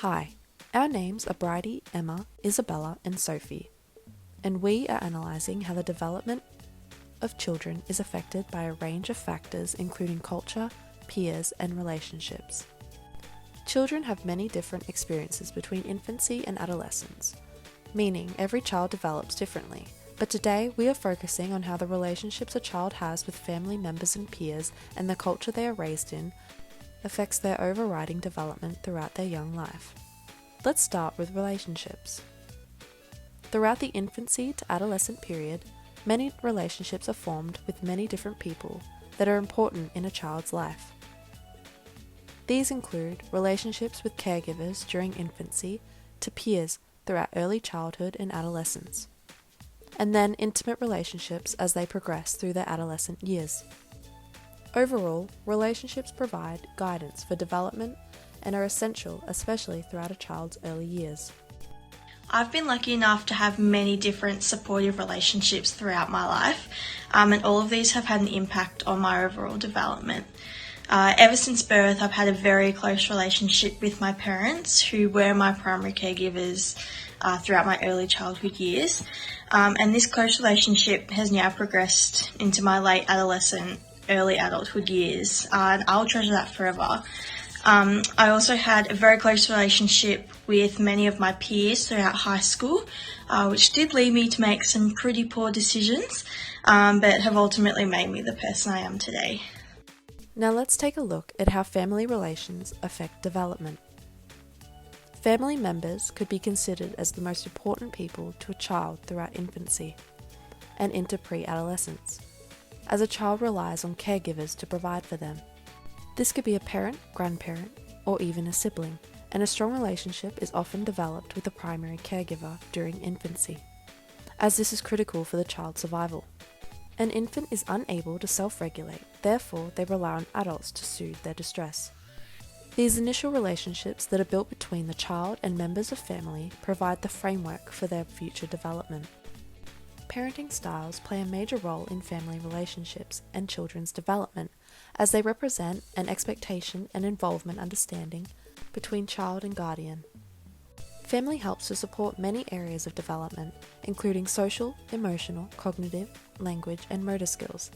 Hi, our names are Bridie, Emma, Isabella and Sophie, and we are analysing how the development of children is affected by a range of factors including culture, peers and relationships. Children have many different experiences between infancy and adolescence, meaning every child develops differently, but today we are focusing on how the relationships a child has with family members and peers and the culture they are raised in affects their overriding development throughout their young life. Let's start with relationships. Throughout the infancy to adolescent period, many relationships are formed with many different people that are important in a child's life. These include relationships with caregivers during infancy to peers throughout early childhood and adolescence, and then intimate relationships as they progress through their adolescent years. Overall, relationships provide guidance for development and are essential, especially throughout a child's early years. I've been lucky enough to have many different supportive relationships throughout my life, and all of these have had an impact on my overall development. Ever since birth, I've had a very close relationship with my parents, who were my primary caregivers throughout my early childhood years, and this close relationship has now progressed into my late adolescent, early adulthood years, and I'll treasure that forever. I also had a very close relationship with many of my peers throughout high school, which did lead me to make some pretty poor decisions, but have ultimately made me the person I am today. Now let's take a look at how family relations affect development. Family members could be considered as the most important people to a child throughout infancy and into pre-adolescence, as a child relies on caregivers to provide for them. This could be a parent, grandparent, or even a sibling, and a strong relationship is often developed with a primary caregiver during infancy, as this is critical for the child's survival. An infant is unable to self-regulate, therefore they rely on adults to soothe their distress. These initial relationships that are built between the child and members of family provide the framework for their future development. Parenting styles play a major role in family relationships and children's development, as they represent an expectation and involvement understanding between child and guardian. Family helps to support many areas of development, including social, emotional, cognitive, language, and motor skills.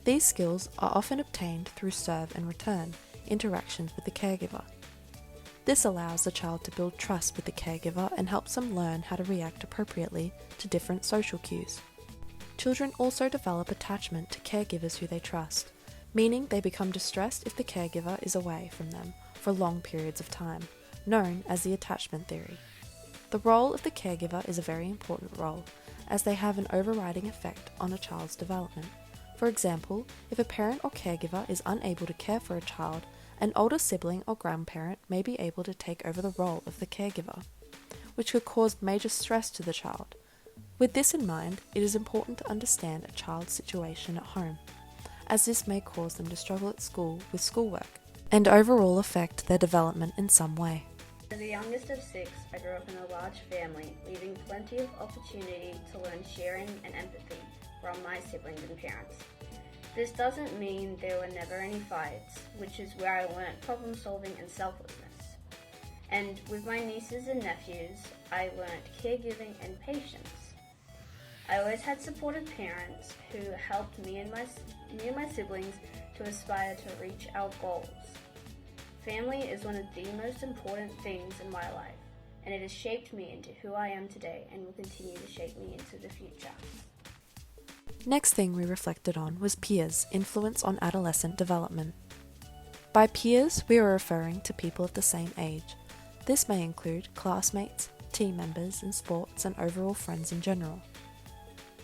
These skills are often obtained through serve and return interactions with the caregiver. This allows the child to build trust with the caregiver and helps them learn how to react appropriately to different social cues. Children also develop attachment to caregivers who they trust, meaning they become distressed if the caregiver is away from them for long periods of time, known as the attachment theory. The role of the caregiver is a very important role, as they have an overriding effect on a child's development. For example, if a parent or caregiver is unable to care for a child, an older sibling or grandparent may be able to take over the role of the caregiver, which could cause major stress to the child. With this in mind, it is important to understand a child's situation at home, as this may cause them to struggle at school with schoolwork, and overall affect their development in some way. As the youngest of 6, I grew up in a large family, leaving plenty of opportunity to learn sharing and empathy from my siblings and parents. This doesn't mean there were never any fights, which is where I learnt problem solving and selflessness. And with my nieces and nephews, I learnt caregiving and patience. I always had supportive parents who helped me and my siblings to aspire to reach our goals. Family is one of the most important things in my life, and it has shaped me into who I am today and will continue to shape me into the future. Next thing we reflected on was peers' influence on adolescent development. By peers, we are referring to people of the same age. This may include classmates, team members in sports, and overall friends in general.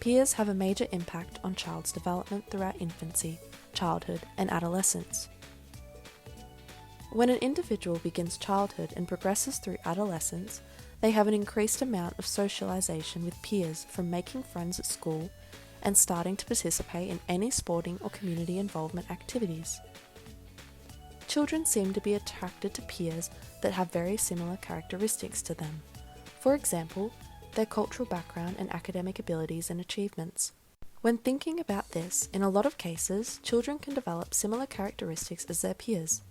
Peers have a major impact on child's development throughout infancy, childhood, and adolescence. When an individual begins childhood and progresses through adolescence, they have an increased amount of socialization with peers, from making friends at school and starting to participate in any sporting or community involvement activities. Children seem to be attracted to peers that have very similar characteristics to them. For example, their cultural background and academic abilities and achievements. When thinking about this, in a lot of cases, children can develop similar characteristics as their peers.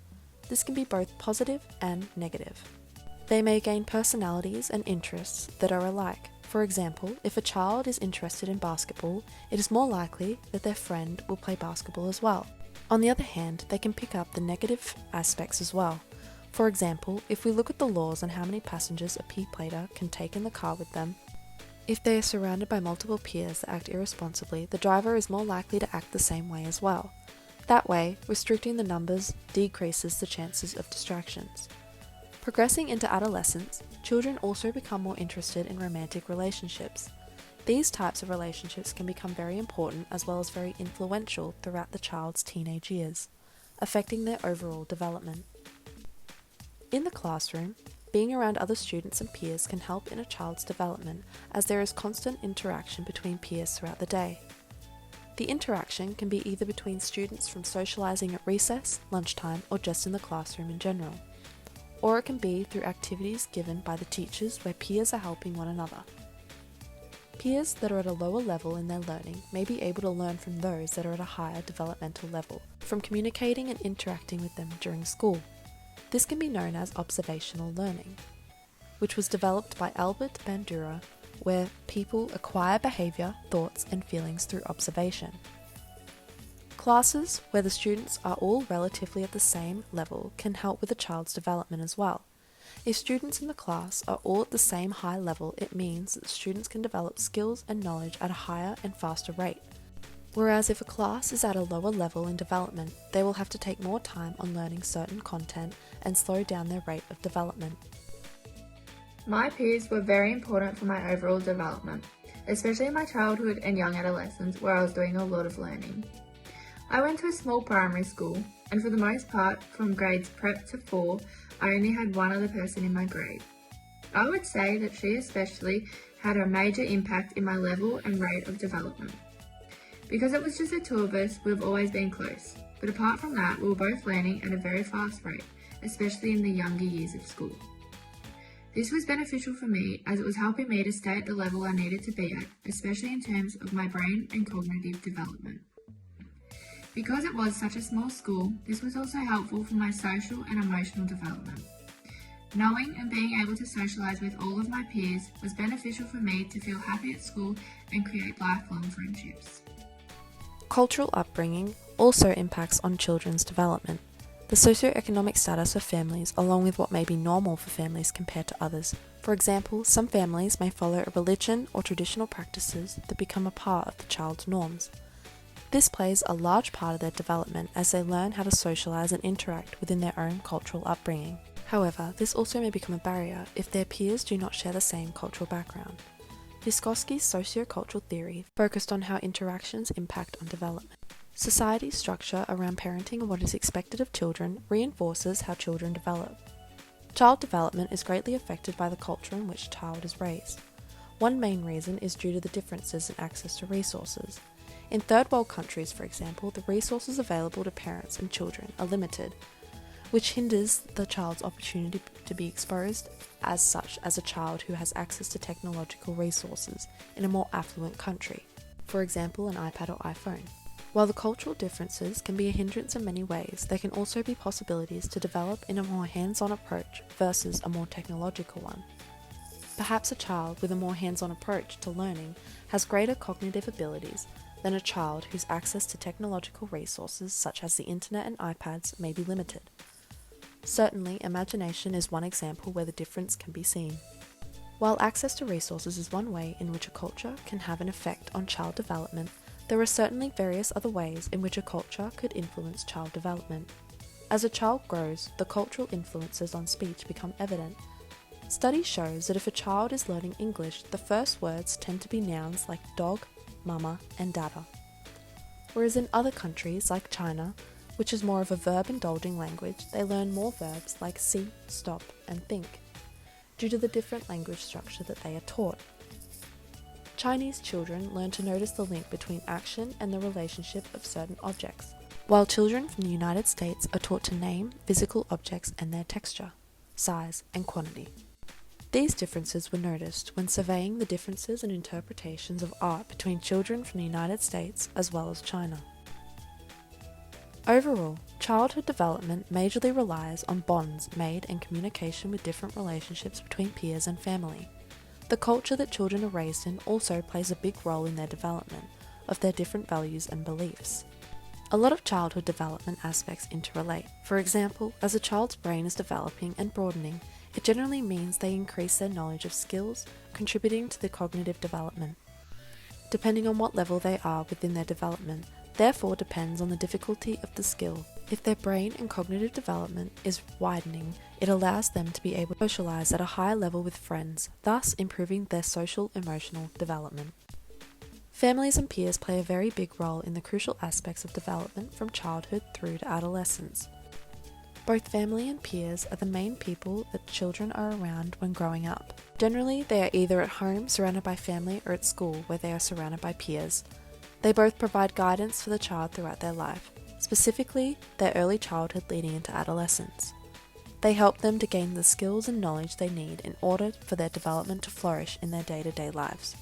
This can be both positive and negative. They may gain personalities and interests that are alike. For example, if a child is interested in basketball, it is more likely that their friend will play basketball as well. On the other hand, they can pick up the negative aspects as well. For example, if we look at the laws on how many passengers a P-plater can take in the car with them, if they are surrounded by multiple peers that act irresponsibly, the driver is more likely to act the same way as well. That way, restricting the numbers decreases the chances of distractions. Progressing into adolescence, children also become more interested in romantic relationships. These types of relationships can become very important as well as very influential throughout the child's teenage years, affecting their overall development. In the classroom, being around other students and peers can help in a child's development as there is constant interaction between peers throughout the day. The interaction can be either between students from socializing at recess, lunchtime, or just in the classroom in general. Or it can be through activities given by the teachers where peers are helping one another. Peers that are at a lower level in their learning may be able to learn from those that are at a higher developmental level, from communicating and interacting with them during school. This can be known as observational learning, which was developed by Albert Bandura, where people acquire behaviour, thoughts and feelings through observation. Classes where the students are all relatively at the same level can help with a child's development as well. If students in the class are all at the same high level, it means that students can develop skills and knowledge at a higher and faster rate. Whereas if a class is at a lower level in development, they will have to take more time on learning certain content and slow down their rate of development. My peers were very important for my overall development, especially in my childhood and young adolescence where I was doing a lot of learning. I went to a small primary school, and for the most part, from grades prep to 4, I only had one other person in my grade. I would say that she especially had a major impact in my level and rate of development. Because it was just the two of us, we've always been close, but apart from that, we were both learning at a very fast rate, especially in the younger years of school. This was beneficial for me as it was helping me to stay at the level I needed to be at, especially in terms of my brain and cognitive development. Because it was such a small school, this was also helpful for my social and emotional development. Knowing and being able to socialise with all of my peers was beneficial for me to feel happy at school and create lifelong friendships. Cultural upbringing also impacts on children's development. The socioeconomic status of families, along with what may be normal for families compared to others. For example, some families may follow a religion or traditional practices that become a part of the child's norms. This plays a large part of their development as they learn how to socialise and interact within their own cultural upbringing. However, this also may become a barrier if their peers do not share the same cultural background. Vygotsky's sociocultural theory focused on how interactions impact on development. Society's structure around parenting and what is expected of children reinforces how children develop. Child development is greatly affected by the culture in which a child is raised. One main reason is due to the differences in access to resources. In third world countries, for example, the resources available to parents and children are limited, which hinders the child's opportunity to be exposed as such as a child who has access to technological resources in a more affluent country, for example an iPad or iPhone. While the cultural differences can be a hindrance in many ways, there can also be possibilities to develop in a more hands-on approach versus a more technological one. Perhaps a child with a more hands-on approach to learning has greater cognitive abilities than a child whose access to technological resources such as the internet and iPads may be limited. Certainly, imagination is one example where the difference can be seen. While access to resources is one way in which a culture can have an effect on child development, there are certainly various other ways in which a culture could influence child development. As a child grows, the cultural influences on speech become evident. Study shows that if a child is learning English, the first words tend to be nouns like dog, mama, and dada. Whereas in other countries like China, which is more of a verb-indulging language, they learn more verbs like see, stop, and think, due to the different language structure that they are taught. Chinese children learn to notice the link between action and the relationship of certain objects, while children from the United States are taught to name physical objects and their texture, size, and quantity. These differences were noticed when surveying the differences in interpretations of art between children from the United States as well as China. Overall, childhood development majorly relies on bonds made and communication with different relationships between peers and family. The culture that children are raised in also plays a big role in their development of their different values and beliefs. A lot of childhood development aspects interrelate. For example, as a child's brain is developing and broadening, it generally means they increase their knowledge of skills, contributing to the cognitive development. Depending on what level they are within their development, therefore depends on the difficulty of the skill. If their brain and cognitive development is widening, it allows them to be able to socialize at a higher level with friends, thus improving their social emotional development. Families and peers play a very big role in the crucial aspects of development from childhood through to adolescence. Both family and peers are the main people that children are around when growing up. Generally, they are either at home surrounded by family or at school where they are surrounded by peers. They both provide guidance for the child throughout their life, specifically their early childhood leading into adolescence. They help them to gain the skills and knowledge they need in order for their development to flourish in their day-to-day lives.